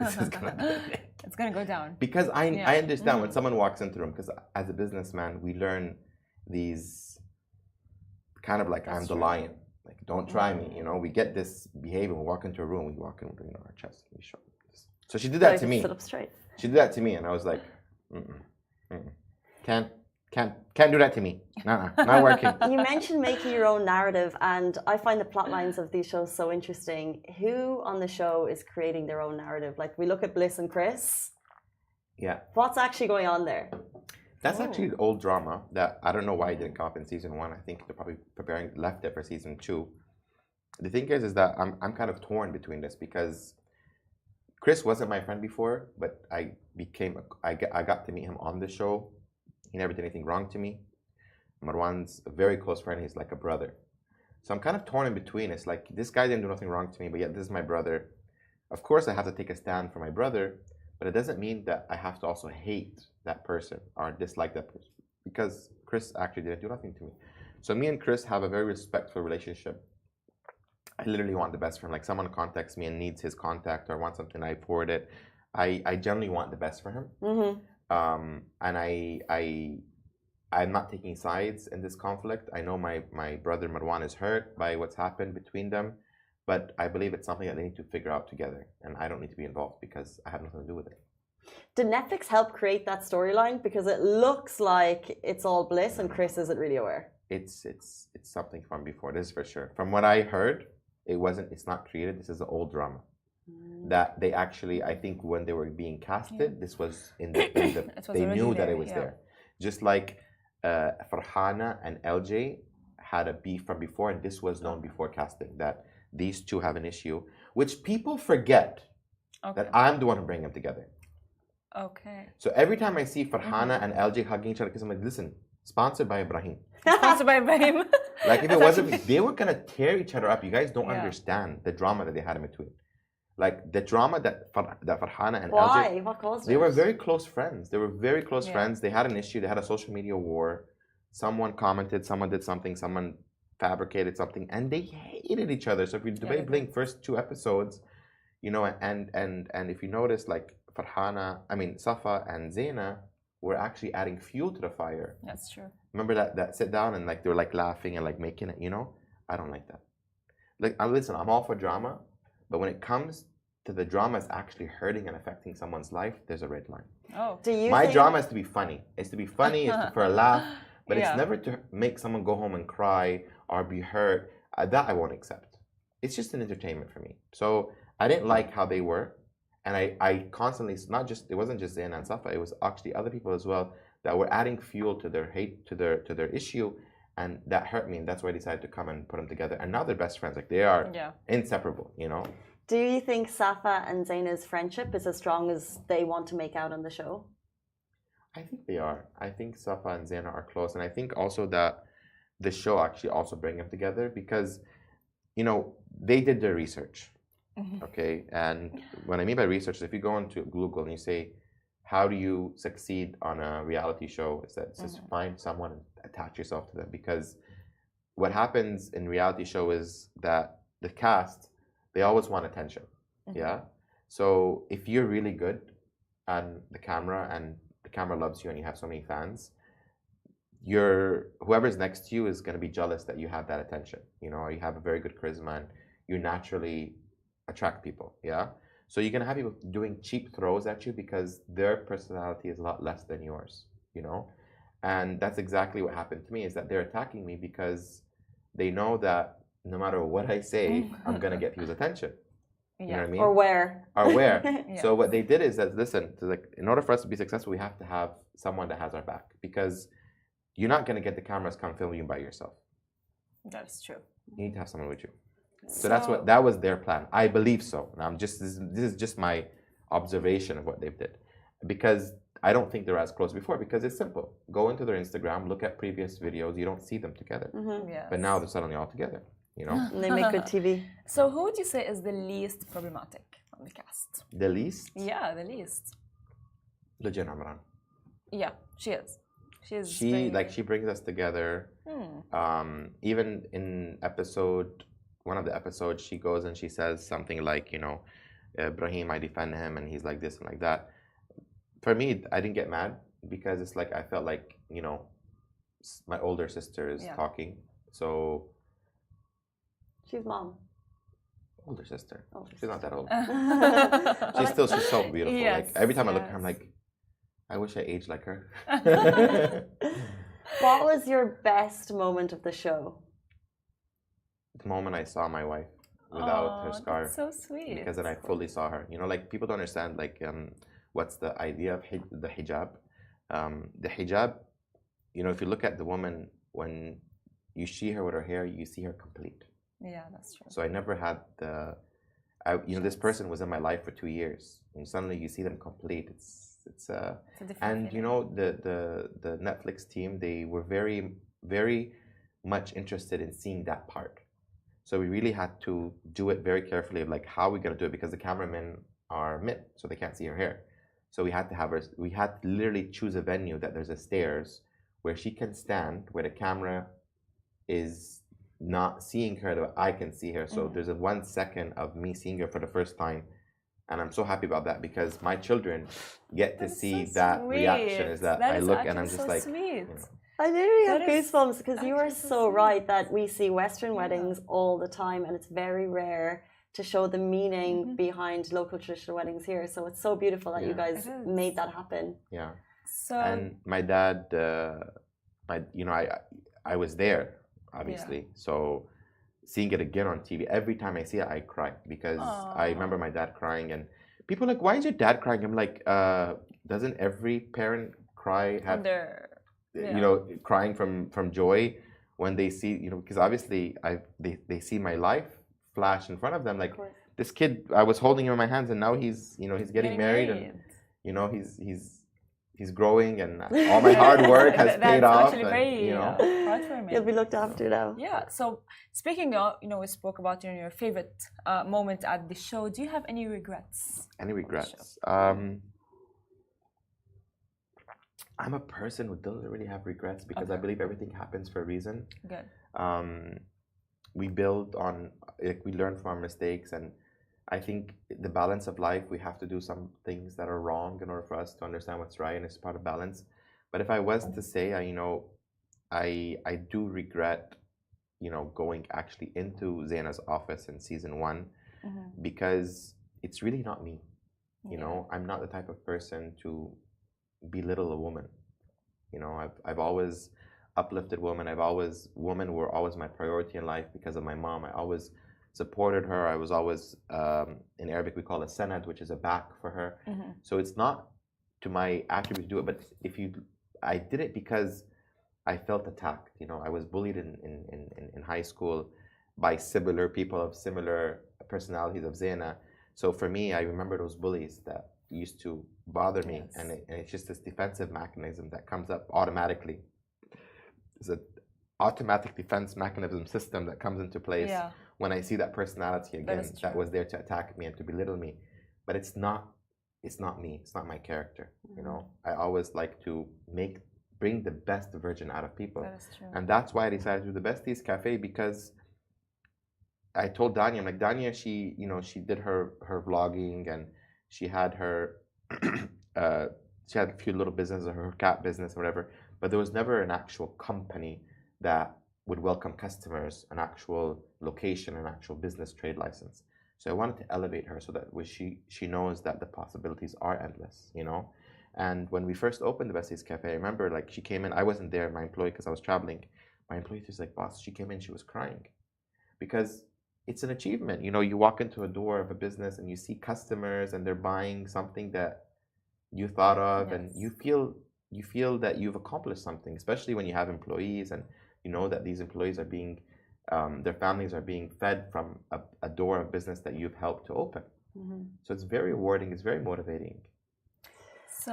this is gonna be it's gonna go down. Because I understand when someone walks into the room, because as a businessman we learn these kind of like I'm the lion, like don't try me, you know. We get this behavior. We walk into a room, we walk in with, you know, our chest, we show this. So she did that to me. Sit up straight. She did that to me and I was like, can't do that to me. Not working. You mentioned making your own narrative, and I find the plot lines of these shows so interesting. Who on the show is creating their own narrative? Like we look at Bliss and Chris. Yeah. What's actually going on there? That's actually an old drama that I don't know why it didn't come up in season 1. I think they're probably left it for season 2. The thing is that I'm kind of torn between this because Chris wasn't my friend before, but I got to meet him on the show. He never did anything wrong to me. Marwan's a very close friend. He's like a brother. So I'm kind of torn in between. It's like, this guy didn't do nothing wrong to me, but yet this is my brother. Of course, I have to take a stand for my brother, but it doesn't mean that I have to also hate that person or dislike that person, because Chris actually didn't do nothing to me. So me and Chris have a very respectful relationship. I literally want the best for him. Like, someone contacts me and needs his contact or wants something, I forward it. I generally want the best for him. And I'm not taking sides in this conflict. I know my brother Marwan is hurt by what's happened between them, but I believe it's something that they need to figure out together, and I don't need to be involved because I have nothing to do with it. Did Netflix help create that storyline? Because it looks like it's all bliss and Chris isn't really aware. It's something from before, this is for sure. From what I heard, it's not created. This is an old drama that they actually, I think when they were being casted, this was in the they knew that it was there. Just like Farhana and LJ had a beef from before, and this was known before casting, that these two have an issue, which people forget that I'm the one who bring them together. Okay. So every time I see Farhana and LJ hugging each other, because I'm like, listen, sponsored by Ibrahim. Sponsored by Ibrahim. Like, if it wasn't, they were gonna tear each other up. You guys don't understand the drama that they had in between. Like, the drama that Farhana and LJ. What caused it? They were very close friends. They were very close friends. They had an issue. They had a social media war. Someone commented. Someone did something. Someone fabricated something, and they hated each other. So if you debate Blink first 2 episodes, you know, and if you notice, like, Safa and Zaina were actually adding fuel to the fire. That's true. Remember that sit down and like they were like laughing and like making it, you know? I don't like that. Like, listen, I'm all for drama, but when it comes to the drama is actually hurting and affecting someone's life, there's a red line. Oh. My drama is to be funny. It's to be funny, it's for a laugh, but it's never to make someone go home and cry or be hurt. That I won't accept. It's just an entertainment for me. So I didn't like how they were. And I constantly, it wasn't just Zaina and Safa, it was actually other people as well that were adding fuel to their hate, to their issue, and that hurt me, and that's why I decided to come and put them together. And now they're best friends, like they are inseparable, you know? Do you think Safa and Zaina's friendship is as strong as they want to make out on the show? I think they are. I think Safa and Zaina are close, and I think also that the show actually also bring them together because, you know, they did their research. Okay, and what I mean by research is if you go into Google and you say, how do you succeed on a reality show, is that just find someone and attach yourself to them, because what happens in reality show is that the cast, they always want attention. So if you're really good on the camera and the camera loves you and you have so many fans, whoever's next to you is going to be jealous that you have that attention, you know, or you have a very good charisma and you naturally attract people. So you're gonna have people doing cheap throws at you because their personality is a lot less than yours, you know? And that's exactly what happened to me, is that they're attacking me because they know that no matter what I say, I'm gonna get people's attention. You know what I mean? Or where. So what they did is that, listen, in order for us to be successful, we have to have someone that has our back, because you're not gonna get the cameras come film you by yourself. That's true. You need to have someone with you. So that was their plan. I believe so. And this is just my observation of what they did, because I don't think they're as close before, because it's simple. Go into their Instagram, look at previous videos. You don't see them together, but now they're suddenly all together. You know, and they make good TV. So who would you say is the least problematic on the cast? The least? Yeah, the least. Lujin Amran. Yeah, she is. She brings us together. Even in one of the episodes, she goes and she says something like, you know, Ibrahim, I defend him, and he's like this and like that. For me, I didn't get mad, because it's like I felt like, you know, my older sister is talking. So she's mom. Older sister. She's not that old. She's so beautiful. Like every time I look at her, I'm like, I wish I aged like her. What was your best moment of the show? The moment I saw my wife without her scarf. That's so sweet. Because then I fully saw her. You know, like, people don't understand, like, what's the idea of the hijab. The hijab, you know, if you look at the woman, when you see her with her hair, you see her complete. Yeah, that's true. So I never had this person was in my life for 2 years, and suddenly you see them complete. It's a different feeling. You know, the Netflix team, they were very very much interested in seeing that part. So we really had to do it very carefully, of like how we're gonna do it, because the cameramen are mid, so they can't see her hair. So we had to have her. We had to literally choose a venue that there's a stairs where she can stand, where the camera is not seeing her, but I can see her. So there's a 1 second of me seeing her for the first time. And I'm so happy about that, because my children get to see so that sweet. reaction, is that I is look and I'm actually just so like, sweet. you know. I literally have That is goosebumps because you are actually so so sweet. right that we see Western weddings all the time, and it's very rare to show the meaning behind local traditional weddings here. So it's so beautiful that you Yeah. guys It is. made that happen. Yeah. So And my dad, I was there, obviously. So seeing it again on TV, every time I see it, I cry, because I remember my dad crying, and people are like, "Why is your dad crying?" I'm like, doesn't every parent cry, have their crying from joy when they see, because obviously they see my life flash in front of them, like this kid, I was holding him in my hands, and now he's getting married, and he's growing, and all my hard work has paid off. Actually very proud for me. You'll be looked after now. Yeah. So speaking of, we spoke about your favorite moment at the show. Do you have any regrets? Any regrets? I'm a person who doesn't really have regrets, because I believe everything happens for a reason. Good. We build on, we learn from our mistakes, and I think the balance of life, we have to do some things that are wrong in order for us to understand what's right, and it's part of balance. But if I was to say, I do regret, going actually into Zaina's office in season 1, because it's really not me. I'm not the type of person to belittle a woman. I've always uplifted women. Women were always my priority in life because of my mom. I always supported her. I was always, in Arabic we call it sanad, which is a back for her. So it's not to my attribute to do it, but I did it because I felt attacked. I was bullied in high school by similar people of similar personalities of Zaina. So for me, I remember those bullies that used to bother me, and it's just this defensive mechanism that comes up automatically. It's an automatic defense mechanism system that comes into place when I see that personality again that was there to attack me and to belittle me. But it's not me. It's not my character. I always like to bring the best version out of people. That is true. And that's why I decided to do the Besties Cafe, because I told Danya, I'm like, Danya, she did her vlogging, and she had her she had a few little businesses, her cat business or whatever, but there was never an actual company that would welcome customers, an actual location, an actual business trade license. So I wanted to elevate her so that she knows that the possibilities are endless, And when we first opened the Besties Cafe, I remember, like, she came in, I wasn't there, my employee, because I was traveling. My employee was like, boss, she came in, she was crying, because it's an achievement. You walk into a door of a business and you see customers and they're buying something that you thought of, and you feel that you've accomplished something, especially when you have employees and you know that these employees are being, their families are being fed from a door of business that you've helped to open. So it's very rewarding, it's very motivating. So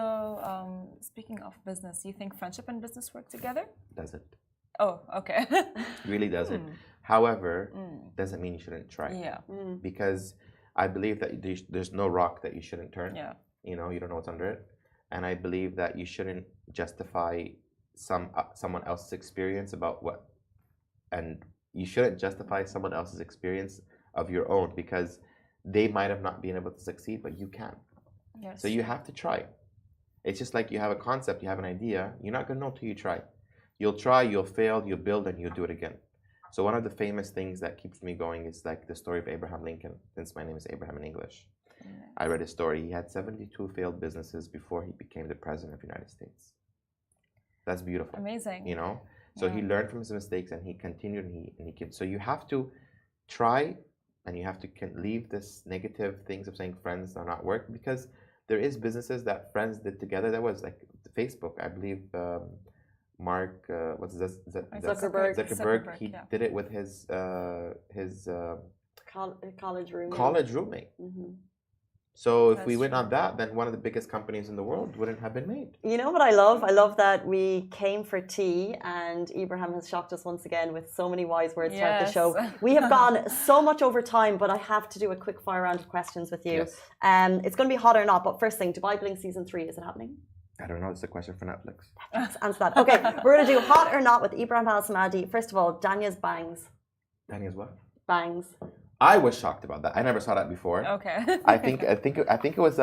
speaking of business, you think friendship and business work together? Does it? Oh, okay. Really doesn't. However, doesn't mean you shouldn't try. Yeah. Because I believe that there's no rock that you shouldn't turn. Yeah. You don't know what's under it. And I believe that you shouldn't justify someone else's experience and you shouldn't justify someone else's experience of your own, because they might have not been able to succeed, but you can. Yes. So you have to try. It's just like you have a concept, you have an idea, you're not going to know till you try. You'll try, you'll fail, you'll build, and you'll do it again. So one of the famous things that keeps me going is like the story of Abraham Lincoln, since my name is Abraham in English. I read his story. He had 72 failed businesses before he became the president of the United States. That's beautiful. Amazing. So he learned from his mistakes, and he continued, and he kept. So you have to try, and you have to leave this negative things of saying friends are not work, because there is businesses that friends did together. That was like Facebook, I believe. Mark, what's this? Zuckerberg. He did it with his college roommate. College roommate. So if we That's went on true. that, then one of the biggest companies in the world wouldn't have been made. You know what I love? I love that we came for tea and Ibrahim has shocked us once again with so many wise words throughout the Yes. show. We have gone so much over time, but I have to do a quick fire round of questions with you. Yes. It's going to be hot or not, but first thing, Dubai Bling season 3, is it happening? I don't know. It's a question for Netflix. Let's answer that. Okay, we're going to do hot or not with Ibrahim Al Samadi. First of all, Danya's bangs. Danny's what? Bangs. I was shocked about that. I never saw that before. Okay. I think it was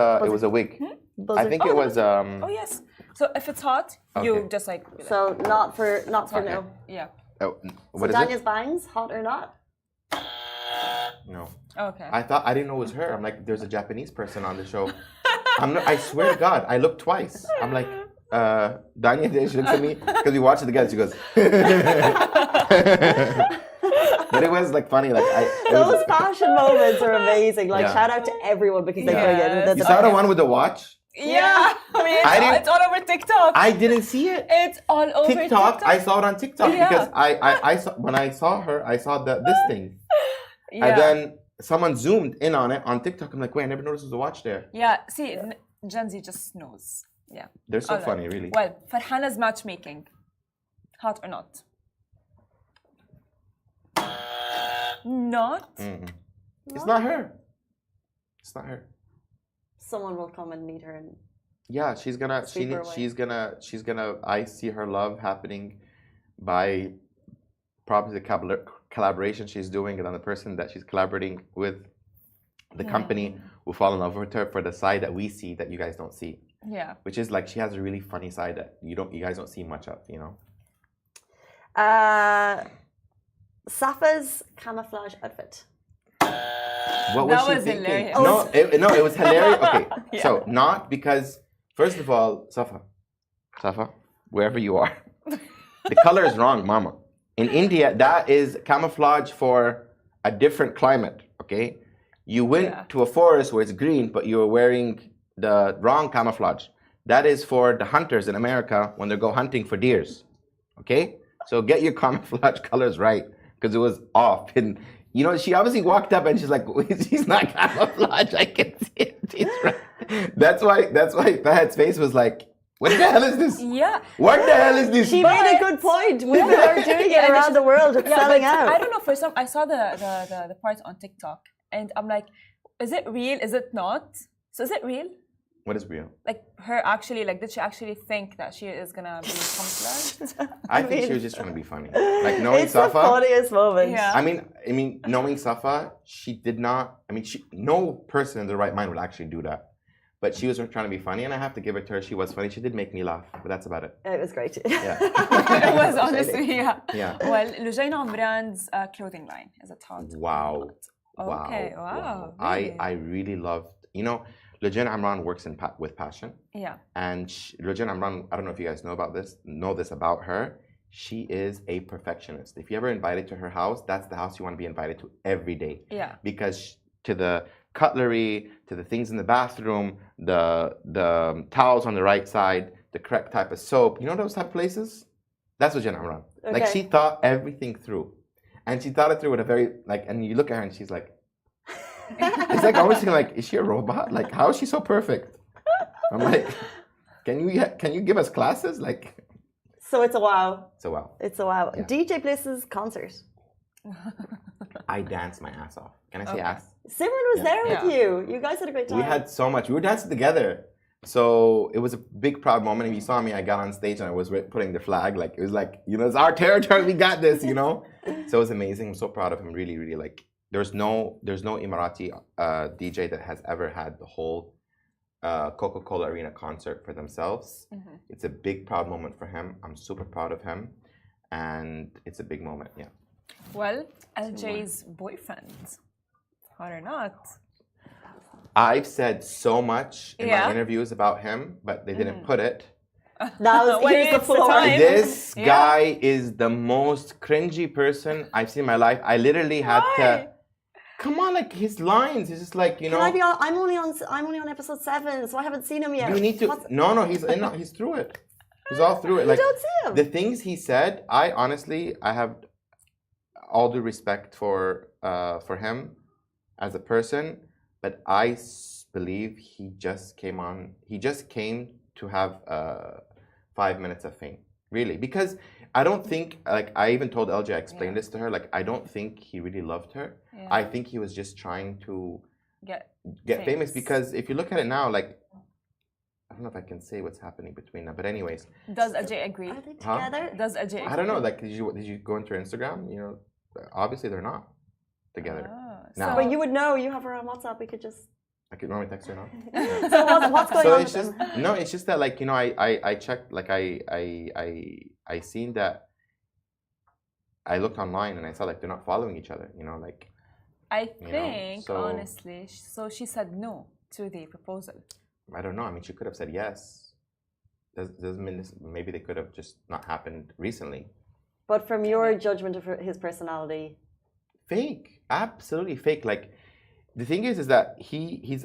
a wig. I Buzzard. think it was Oh yes. So if it's hot, you Okay. just like. So not for Okay. no. Yeah. oh, So what is Danya's it? bangs, hot or not? No. Okay. I didn't know it was her. I'm like, there's a Japanese person on the show. I swear to God, I looked twice. I'm like, Danya, she looks at me because we watched it together. She goes, but it was like funny. Like Those fashion moments are amazing. Like Yeah. shout out to everyone because they Yes. bring it. you saw the one with the watch? Yeah. I mean, didn't- it's all over TikTok. I didn't see it. It's all over TikTok. I saw it on TikTok Yeah. because I saw when I saw her, I saw this thing, Yeah. and then someone zoomed in on it on TikTok. I'm like, wait, I never noticed there was a watch there. Yeah. See, Gen Z just knows. Yeah. They're so Alright. funny, really. Well, Farhana's matchmaking, hot or not? Not. Mm-mm. It's not her. It's not her. Someone will come and meet her and Yeah, Sweep her away. she's gonna. I see her love happening by probably the collaboration she's doing, and then the person that she's collaborating with, the company will fall in love with her for the side that we see that you guys don't see, Yeah. which is like she has a really funny side that you guys don't see much of, you know. Safa's camouflage outfit. What was That she was thinking? hilarious. No, it was hilarious. Okay, Yeah. so not because first of all, Safa, wherever you are, the color is wrong, Mama. In India, that is camouflage for a different climate. Okay, you went Yeah. to a forest where it's green, but you were wearing the wrong camouflage. That is for the hunters in America when they go hunting for deers. Okay, so get your camouflage colors right because it was off. And you know, she obviously walked up and she's like, "She's not camouflage. I can see it. She's right." That's why Fahad's face was like, "What the hell is this? Yeah. What the hell is this?" She made a good point. Women are doing it Yeah, around the world. It's Yeah, selling but out. I don't know. For some, I saw the part on TikTok, and I'm like, is it real? Is it not? So is it real? What is real? Like her actually, like, did she actually think that she is gonna be camouflaged? I think she was just trying to be funny. Like knowing It's the Safa. funniest moment. Yeah. I mean, knowing Safa, she did not. I mean, no person in their right mind would actually do that. But she was trying to be funny, and I have to give it to her. She was funny. She did make me laugh, but that's about it. It was great. Yeah. It was honestly, yeah. Yeah. Well, Lujaina Omran's clothing line is a hot. Wow. Okay, wow, really? I really loved. You know, Lujaina Amran works with passion, Yeah. and Lujaina Amran. I don't know if you guys know this about her. She is a perfectionist. If you're ever invited to her house, that's the house you want to be invited to every day. Yeah. Because to the cutlery, to the things in the bathroom, the towels on the right side, the correct type of soap. You know those type of places? That's what Jenna Amran. Like Okay. she thought everything through. And she thought it through with a very and you look at her and she's like it's like almost thinking like, is she a robot? Like how is she so perfect? I'm like, can you give us classes? Like So it's a wow. so wow. It's a wow. Yeah. DJ Bliss's concert. I danced my ass off. Can I say ass? Simran was there with Yeah. you. You guys had a great time. We had so much. We were dancing together. So it was a big proud moment. If you saw me, I got on stage and I was putting the flag. Like it was like, you know, it's our territory. We got this, you know. So it was amazing. I'm so proud of him. Really, really. Like there's no Emirati DJ that has ever had the whole Coca-Cola Arena concert for themselves. Mm-hmm. It's a big proud moment for him. I'm super proud of him, and it's a big moment. Yeah. Well, LJ's boyfriend, hot or not? I've said so much in my Yeah. interviews about him, but they didn't put it. Now When here's the it's the floor. time. This Yeah. guy is the most cringy person I've seen in my life. I literally had to. Why? Come on, like his lines. It's just like you know. Can I be on? I'm only on episode 7, so I haven't seen him yet. You need to. What's- No, he's through it. He's all through it. You Like don't see him. the things he said. I honestly, I have all due respect for him as a person, but believe he just came on. He just came to have 5 minutes of fame, really, because I don't think, like I even told LJ, I explained this to her, like I don't think he really loved her. Yeah. I think he was just trying to get famous, because if you look at it now, like I don't know if I can say what's happening between them, but anyways. Does Ajay agree? Are they together? Does Ajay agree? I don't know. Like, did you go into her Instagram? You know, obviously they're not together. Now. But you would know. You have her on WhatsApp. We could just. I could normally text her now. So what's going on? It's just no. It's just that, like, you know, I checked, like I seen that. I looked online and I saw, like, they're not following each other. You know, like. I think honestly, so she said no to the proposal. I don't know. I mean, she could have said yes. Doesn't mean this, maybe they could have just not happened recently. But from your judgment of his personality, fake, absolutely fake. Like, the thing is that he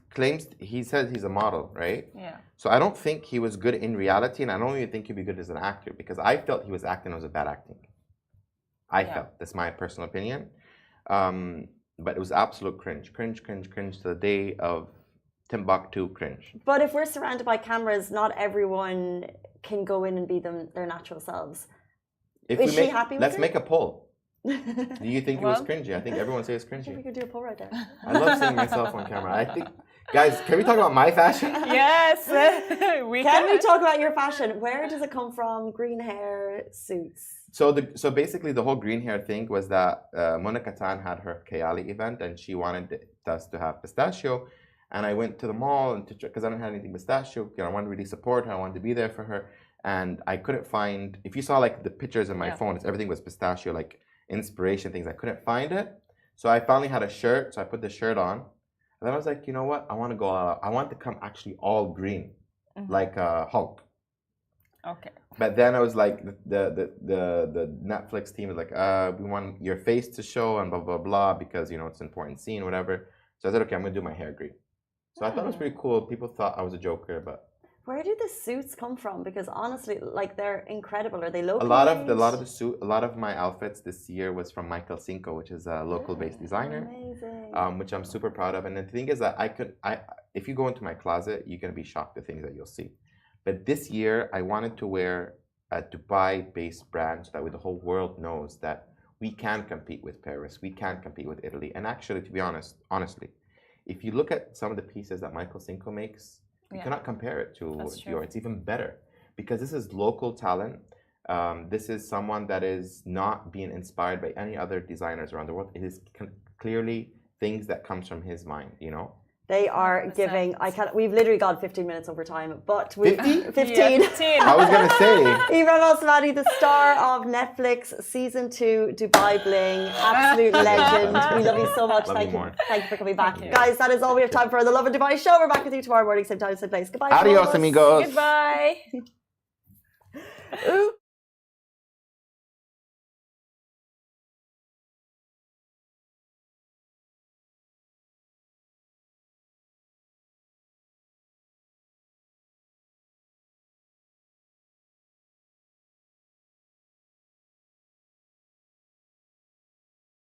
claims, he says he's a model, right? Yeah. So I don't think he was good in reality, and I don't even think he'd be good as an actor, because I felt he was acting, it was a bad acting. I felt, that's my personal opinion. But it was absolute cringe to the day of Timbuktu cringe. But if we're surrounded by cameras, not everyone can go in and be their natural selves. Is she happy with Let's her? make a poll. Do you think it was cringy? I think everyone says cringy. We could do a poll right there. I love seeing myself on camera. I think, guys, can we talk about my fashion? Yes, Can we talk about your fashion? Where does it come from? Green hair, suits. So basically, the whole green hair thing was that Mona Katan had her Kayali event, and she wanted us to have pistachio. And I went to the mall and because I don't have anything pistachio, you know, I wanted to really support her. I wanted to be there for her, and I couldn't find. If you saw, like, the pictures on my phone, everything was pistachio, like inspiration things. I couldn't find it, so I finally had a shirt. So I put the shirt on, and then I was like, you know what? I want to go out. I want to come actually all green, like Hulk. Okay. But then I was like, the Netflix team was like, we want your face to show and blah blah blah, because, you know, it's an important scene, whatever. So I said, okay, I'm gonna do my hair green. So I thought it was pretty cool. People thought I was a joker, but where do the suits come from? Because honestly, like, they're incredible. Are they local? A lot of my outfits this year was from Michael Cinco, which is a local-based designer. Amazing. Which I'm super proud of. And the thing is that if you go into my closet, you're gonna be shocked the things that you'll see. But this year, I wanted to wear a Dubai-based brand so that way the whole world knows that we can compete with Paris, we can compete with Italy. And actually, to be honestly, if you look at some of the pieces that Michael Cinco makes, you cannot compare it to yours. It's even better, because this is local talent. This is someone that is not being inspired by any other designers around the world. It is clearly things that comes from his mind, you know? They are 100%. giving. We've literally got 15 minutes over time, but we 50? 15. Yeah, 15. I was gonna say. Ibrahim Al-Samadi, the star of Netflix season 2, Dubai Bling, absolute legend. We love you so much. Love Thank you you. more. Thank you for coming back, guys. That is all we have time for the Lovin Dubai show. We're back with you tomorrow morning, same time, same place. Goodbye. Adios, amigos. Goodbye. Ooh.